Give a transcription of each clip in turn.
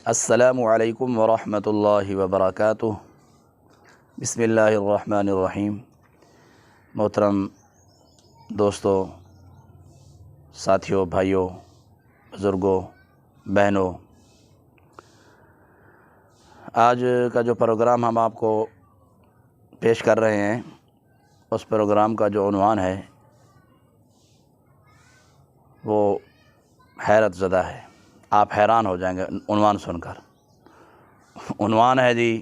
السلام علیکم ورحمۃ اللہ وبرکاتہ۔ بسم اللہ الرحمن الرحیم۔ محترم دوستوں، ساتھیوں، بھائیوں، بزرگوں، بہنوں، آج کا جو پروگرام ہم آپ کو پیش کر رہے ہیں، اس پروگرام کا جو عنوان ہے وہ حیرت زدہ ہے۔ آپ حیران ہو جائیں گے عنوان سن کر۔ عنوان ہے جی،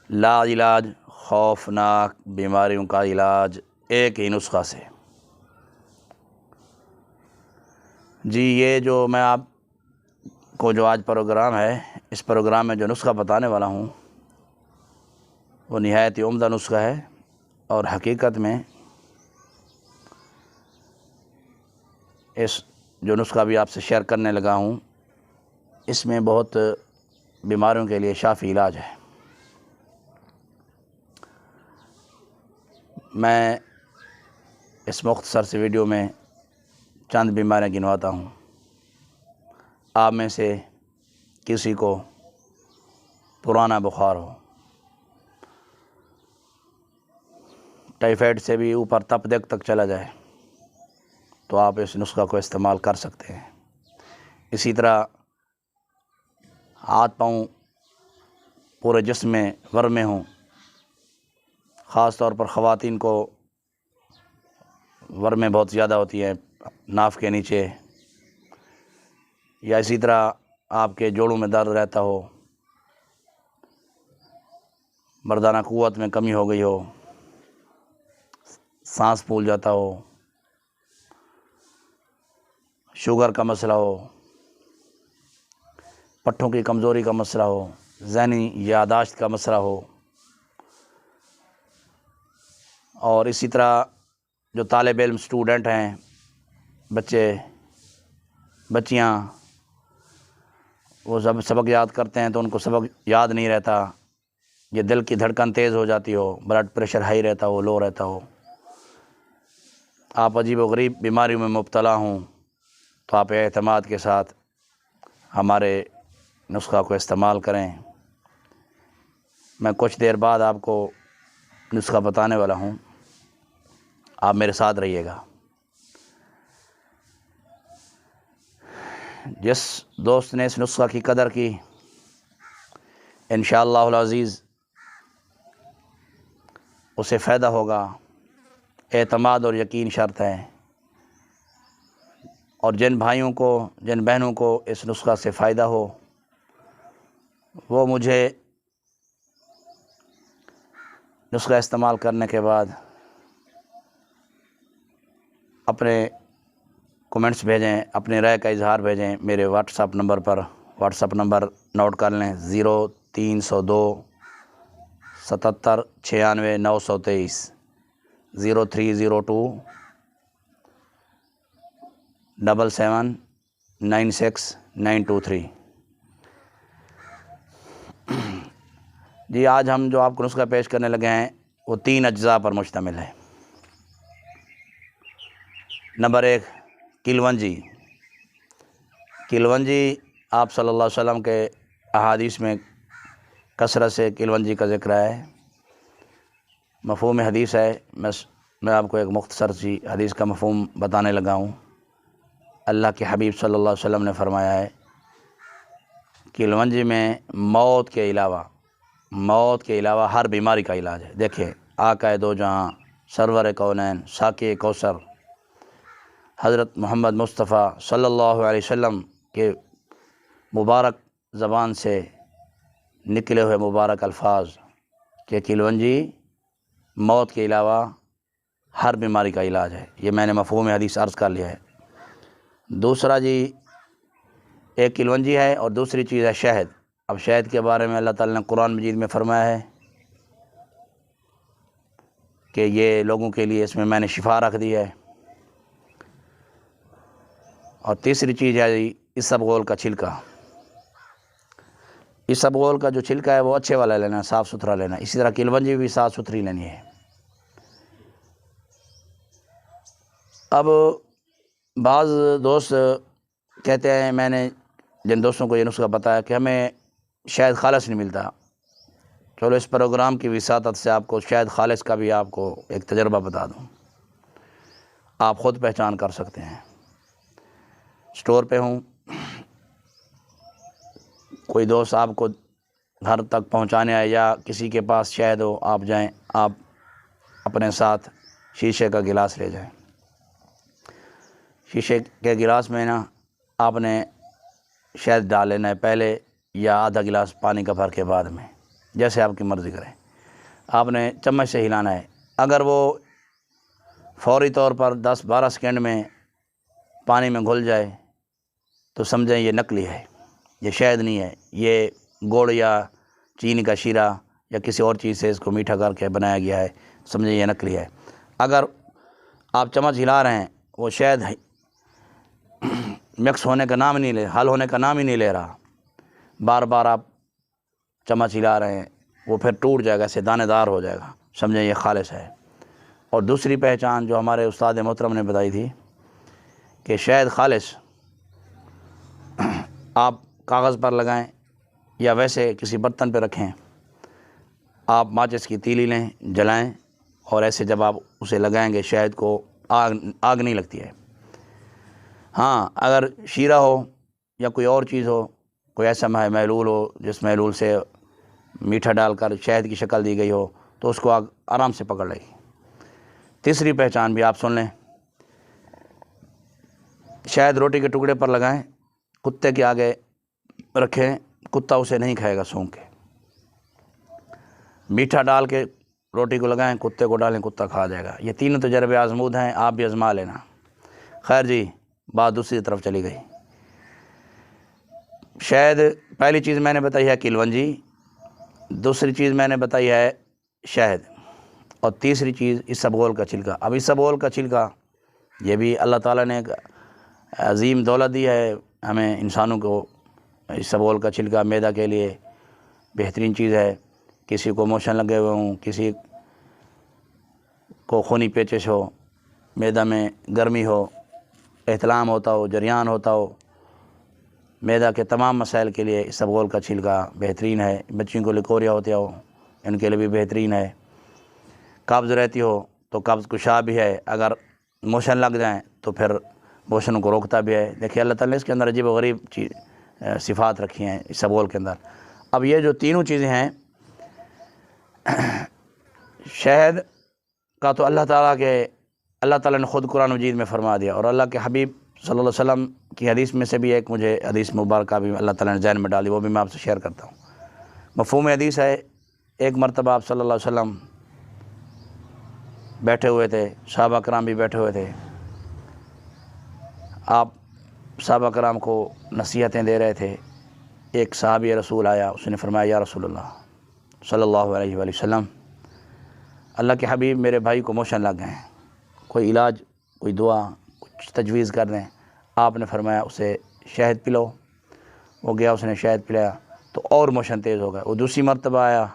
لا علاج خوفناک بیماریوں کا علاج ایک ہی نسخہ سے۔ جی، یہ جو میں آپ کو جو آج پروگرام ہے، اس پروگرام میں جو نسخہ بتانے والا ہوں وہ نہایت ہی عمدہ نسخہ ہے، اور حقیقت میں اس جو نسخہ بھی آپ سے شیئر کرنے لگا ہوں، اس میں بہت بیماریوں کے لیے شافی علاج ہے۔ میں اس مختصر سی ویڈیو میں چند بیماریاں گنواتا ہوں۔ آپ میں سے کسی کو پرانا بخار ہو، ٹائیفائڈ سے بھی اوپر تپ دق تک چلا جائے، تو آپ اس نسخہ کو استعمال کر سکتے ہیں۔ اسی طرح ہاتھ پاؤں پورے جسم میں ورمیں ہوں، خاص طور پر خواتین کو ورمیں بہت زیادہ ہوتی ہیں ناف کے نیچے، یا اسی طرح آپ کے جوڑوں میں درد رہتا ہو، مردانہ قوت میں کمی ہو گئی ہو، سانس پھول جاتا ہو، شوگر کا مسئلہ ہو، پٹھوں کی کمزوری کا مسئلہ ہو، ذہنی یادداشت کا مسئلہ ہو، اور اسی طرح جو طالب علم اسٹوڈنٹ ہیں، بچے بچیاں، وہ سبق یاد کرتے ہیں تو ان کو سبق یاد نہیں رہتا، یہ دل کی دھڑکن تیز ہو جاتی ہو، بلڈ پریشر ہائی رہتا ہو، لو رہتا ہو، آپ عجیب و غریب بیماریوں میں مبتلا ہوں، تو آپ اعتماد کے ساتھ ہمارے نسخہ کو استعمال کریں۔ میں کچھ دیر بعد آپ کو نسخہ بتانے والا ہوں، آپ میرے ساتھ رہیے گا۔ جس دوست نے اس نسخہ کی قدر کی، انشاءاللہ العزیز اسے فائدہ ہوگا، اعتماد اور یقین شرط ہے۔ اور جن بھائیوں کو، جن بہنوں کو اس نسخہ سے فائدہ ہو، وہ مجھے نسخہ استعمال کرنے کے بعد اپنے کومنٹس بھیجیں، اپنی رائے کا اظہار بھیجیں میرے واٹس ایپ نمبر پر۔ واٹس ایپ نمبر نوٹ کر لیں: 0302 77 96 923 0302 77 96 923۔ جی، آج ہم جو آپ کو نسخہ پیش کرنے لگے ہیں وہ 3 اجزاء پر مشتمل ہے۔ نمبر 1، کلونجی۔ کلونجی آپ صلی اللہ علیہ وسلم کے احادیث میں کثرت سے کلونجی کا ذکر ہے، مفہوم حدیث ہے۔ میں آپ کو ایک مختصر سی حدیث کا مفہوم بتانے لگا ہوں۔ اللہ کے حبیب صلی اللہ علیہ وسلم نے فرمایا ہے، کلونجی میں موت کے علاوہ ہر بیماری کا علاج ہے۔ دیکھیں، آقا دو جہاں، سرور کونین، ساقی کوثر، حضرت محمد مصطفیٰ صلی اللہ علیہ وسلم کے مبارک زبان سے نکلے ہوئے مبارک الفاظ کہ کلونجی موت کے علاوہ ہر بیماری کا علاج ہے۔ یہ میں نے مفہوم حدیث عرض کر لیا ہے۔ دوسرا جی، ایک کلونجی ہے اور دوسری چیز ہے شہد۔ اب شہد کے بارے میں اللہ تعالیٰ نے قرآن مجید میں فرمایا ہے کہ یہ لوگوں کے لیے اس میں نے شفا رکھ دی ہے۔ اور تیسری چیز ہے جی، اسبغول کا چھلکا۔ اسبغول کا جو چھلکا ہے وہ اچھے والا لینا، صاف ستھرا لینا۔ اسی طرح کلونجی بھی صاف ستھری لینی ہے۔ اب بعض دوست کہتے ہیں میں نے جن دوستوں کو یہ نسخہ بتایا کہ ہمیں شہد خالص نہیں ملتا، چلو اس پروگرام کی وساطت سے آپ کو شہد خالص کا بھی آپ کو ایک تجربہ بتا دوں، آپ خود پہچان کر سکتے ہیں۔ سٹور پہ ہوں، کوئی دوست آپ کو گھر تک پہنچانے آئے یا کسی کے پاس شہد ہو، آپ جائیں، آپ اپنے ساتھ شیشے کا گلاس لے جائیں۔ شیشے کے گلاس میں نا آپ نے شہد ڈال لینا ہے پہلے، یا آدھا گلاس پانی کا بھر کے بعد میں، جیسے آپ کی مرضی کریں۔ آپ نے چمچ سے ہلانا ہے، اگر وہ فوری طور پر 10-12 سیکنڈ میں پانی میں گھل جائے تو سمجھیں یہ نقلی ہے، یہ شہد نہیں ہے، یہ گڑ یا چینی کا شیرہ یا کسی اور چیز سے اس کو میٹھا کر کے بنایا گیا ہے، سمجھیں یہ نقلی ہے۔ اگر آپ چمچ ہلا رہے ہیں، وہ شہد مکس ہونے کا نام نہیں لے، حل ہونے کا نام ہی نہیں لے رہا، بار بار آپ چمچ ہلا رہے ہیں، وہ پھر ٹوٹ جائے گا، ایسے دانے دار ہو جائے گا، سمجھیں یہ خالص ہے۔ اور دوسری پہچان جو ہمارے استاد محترم نے بتائی تھی کہ شہد خالص آپ کاغذ پر لگائیں یا ویسے کسی برتن پہ رکھیں، آپ ماچس کی تیلی لیں، جلائیں، اور ایسے جب آپ اسے لگائیں گے شہد کو آگ نہیں لگتی ہے۔ ہاں، اگر شیرہ ہو یا کوئی اور چیز ہو، کوئی ایسا محلول ہو جس محلول سے میٹھا ڈال کر شہد کی شکل دی گئی ہو، تو اس کو آگ آرام سے پکڑ لے گی۔ تیسری پہچان بھی آپ سن لیں، شہد روٹی کے ٹکڑے پر لگائیں، کتے کے آگے رکھیں، کتا اسے نہیں کھائے گا سونگھ کے۔ میٹھا ڈال کے روٹی کو لگائیں، کتے کو ڈالیں، کتا کھا جائے گا۔ یہ تینوں تجربے آزمود ہیں، آپ بھی آزما لینا۔ خیر جی، بات دوسری طرف چلی گئی۔ شاید پہلی چیز میں نے بتائی ہے کلونجی، دوسری چیز میں نے بتائی ہے شہد، اور تیسری چیز اسبغول کا چھلکا۔ اب اسبغول کا چھلکا یہ بھی اللہ تعالیٰ نے ایک عظیم دولت دی ہے ہمیں انسانوں کو۔ اسبغول کا چھلکا معدہ کے لیے بہترین چیز ہے۔ کسی کو موشن لگے ہوئے ہوں، کسی کو خونی پیچش ہو، معدہ میں گرمی ہو، احتلام ہوتا ہو، جریان ہوتا ہو، معدہ کے تمام مسائل کے لیے اسبغول کا چھلکا بہترین ہے۔ بچوں کو لیکوریا ہوتے ہو، ان کے لیے بھی بہترین ہے۔ قبض رہتی ہو تو قبض کشا بھی ہے، اگر موشن لگ جائیں تو پھر موشن کو روکتا بھی ہے۔ دیکھیے اللہ تعالیٰ نے اس کے اندر عجیب و غریب صفات رکھی ہیں اسبغول کے اندر۔ اب یہ جو تینوں چیزیں ہیں، شہد کا تو اللہ تعالیٰ نے خود قرآن مجید میں فرما دیا، اور اللہ کے حبیب صلی اللہ علیہ وسلم کی حدیث میں سے بھی ایک مجھے حدیث مبارکہ بھی اللہ تعالیٰ نے ذہن میں ڈالی، وہ بھی میں آپ سے شیئر کرتا ہوں۔ مفہوم حدیث ہے، ایک مرتبہ آپ صلی اللہ علیہ وسلم بیٹھے ہوئے تھے، صحابہ کرام بھی بیٹھے ہوئے تھے، آپ صحابہ کرام کو نصیحتیں دے رہے تھے۔ ایک صحابی رسول آیا، اس نے فرمایا یا رسول اللہ صلی اللہ علیہ وآلہ وسلم، اللہ کے حبیب میرے بھائی کو موشن لگ گئے ہیں، کوئی علاج، کوئی دعا، کچھ تجویز کر دیں۔ آپ نے فرمایا اسے شہد پلاؤ۔ وہ گیا، اس نے شہد پلایا تو اور موشن تیز ہو گیا۔ وہ دوسری مرتبہ آیا،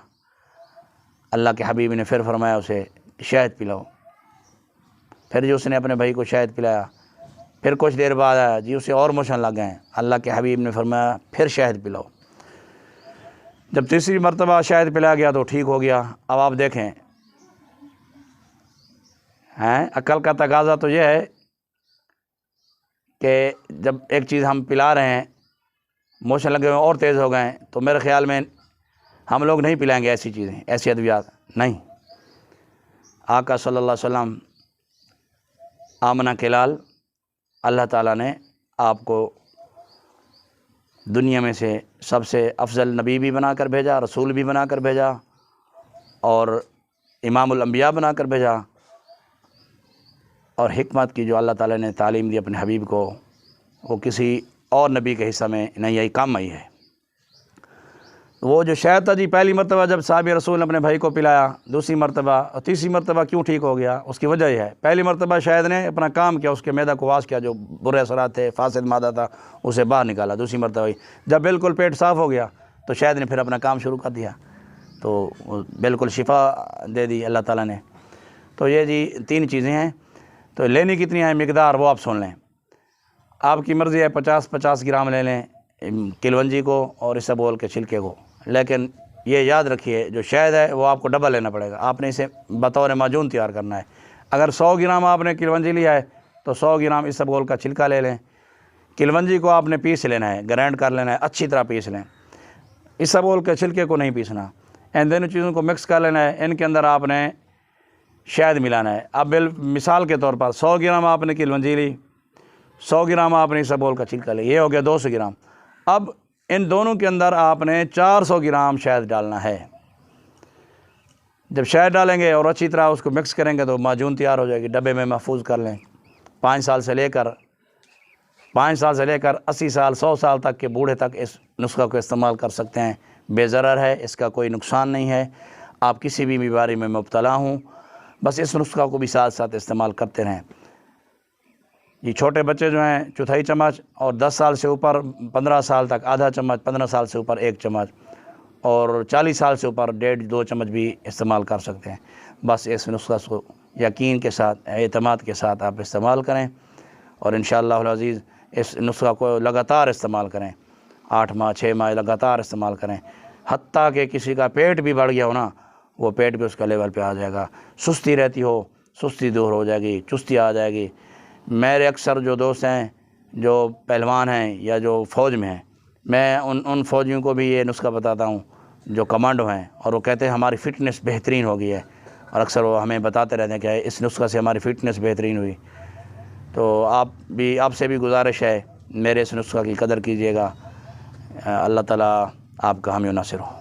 اللہ کے حبیب نے پھر فرمایا اسے شہد پلاؤ۔ پھر جو اس نے اپنے بھائی کو شہد پلایا، پھر کچھ دیر بعد آیا جی، اسے اور موشن لگ گئے ہیں، اللہ کے حبیب نے فرمایا پھر شہد پلاؤ۔ جب تیسری مرتبہ شہد پلایا گیا تو ٹھیک ہو گیا۔ اب آپ دیکھیں، عقل کا تقاضا تو یہ ہے کہ جب ایک چیز ہم پلا رہے ہیں، موشن لگے ہوئے اور تیز ہو گئے ہیں، تو میرے خیال میں ہم لوگ نہیں پلائیں گے ایسی چیزیں، ایسی ادویات نہیں۔ آقا صلی اللہ علیہ وسلم آمنہ کے لال، اللہ تعالیٰ نے آپ کو دنیا میں سے سب سے افضل نبی بھی بنا کر بھیجا، رسول بھی بنا کر بھیجا، اور امام الانبیاء بنا کر بھیجا، اور حکمت کی جو اللہ تعالیٰ نے تعلیم دی اپنے حبیب کو، وہ کسی اور نبی کے حصہ میں نہیں آئی، کام آئی ہے۔ وہ جو شہد تھا جی، پہلی مرتبہ جب صحابی رسول نے اپنے بھائی کو پلایا، دوسری مرتبہ اور تیسری مرتبہ کیوں ٹھیک ہو گیا؟ اس کی وجہ یہ ہے، پہلی مرتبہ شہد نے اپنا کام کیا، اس کے معدہ کو واش کیا، جو برے اثرات تھے، فاسد مادہ تھا، اسے باہر نکالا۔ دوسری مرتبہ جب بالکل پیٹ صاف ہو گیا تو شہد نے پھر اپنا کام شروع کر دیا، تو بالکل شفا دے دی اللہ تعالیٰ نے۔ تو یہ جی تین چیزیں ہیں۔ تو لینی کتنی ہے مقدار، وہ آپ سن لیں، آپ کی مرضی ہے، 50 گرام لے لیں کلونجی کو اور اسبگول کے چھلکے کو، لیکن یہ یاد رکھیے جو شہد ہے وہ آپ کو ڈبل لینا پڑے گا، آپ نے اسے بطور معجون تیار کرنا ہے۔ اگر 100 گرام آپ نے کلونجی لیا ہے تو 100 گرام اسبگول کا چھلکا لے لیں، کلونجی کو آپ نے پیس لینا ہے، گرائنڈ کر لینا ہے، اچھی طرح پیس لیں، اسبگول کے چھلکے کو نہیں پیسنا، ان دونوں چیزوں کو مکس کر لینا ہے، ان کے اندر آپ نے شہد ملانا ہے۔ اب مثال کے طور پر 100 گرام آپ نے کلونجی لی، 100 گرام آپ نے اسبگول کا چھلکا لیا، یہ ہو گیا 200 گرام۔ اب ان دونوں کے اندر آپ نے 400 گرام شہد ڈالنا ہے۔ جب شہد ڈالیں گے اور اچھی طرح اس کو مکس کریں گے تو معجون تیار ہو جائے گی، ڈبے میں محفوظ کر لیں۔ 5 سال سے لے کر 80 سال 100 سال تک کے بوڑھے تک اس نسخہ کو استعمال کر سکتے ہیں، بے ضرر ہے، اس کا کوئی نقصان نہیں ہے۔ آپ کسی بھی بیماری میں مبتلا ہوں بس اس نسخہ کو بھی ساتھ ساتھ استعمال کرتے رہیں۔ یہ چھوٹے بچے جو ہیں 1/4 چمچ، اور 10 سال سے اوپر 15 سال تک آدھا چمچ، 15 سال سے اوپر 1 چمچ، اور 40 سال سے اوپر 1.5-2 چمچ بھی استعمال کر سکتے ہیں۔ بس اس نسخہ کو یقین کے ساتھ، اعتماد کے ساتھ آپ استعمال کریں، اور انشاءاللہ العزیز اس نسخہ کو لگاتار استعمال کریں، 8 ماہ 6 ماہ لگاتار استعمال کریں، حتیٰ کہ کسی کا پیٹ بھی بڑھ گیا ہو نا، وہ پیٹ بھی اس کا لیول پہ آ جائے گا، سستی رہتی ہو سستی دور ہو جائے گی، چستی آ جائے گی۔ میرے اکثر جو دوست ہیں جو پہلوان ہیں یا جو فوج میں ہیں، میں ان فوجیوں کو بھی یہ نسخہ بتاتا ہوں جو کمانڈو ہیں، اور وہ کہتے ہیں ہماری فٹنس بہترین ہو گئی ہے، اور اکثر وہ ہمیں بتاتے رہتے ہیں کہ اس نسخہ سے ہماری فٹنس بہترین ہوئی۔ تو آپ سے بھی گزارش ہے، میرے اس نسخہ کی قدر کیجیے گا۔ اللہ تعالیٰ آپ کا حامی و ناصر ہو۔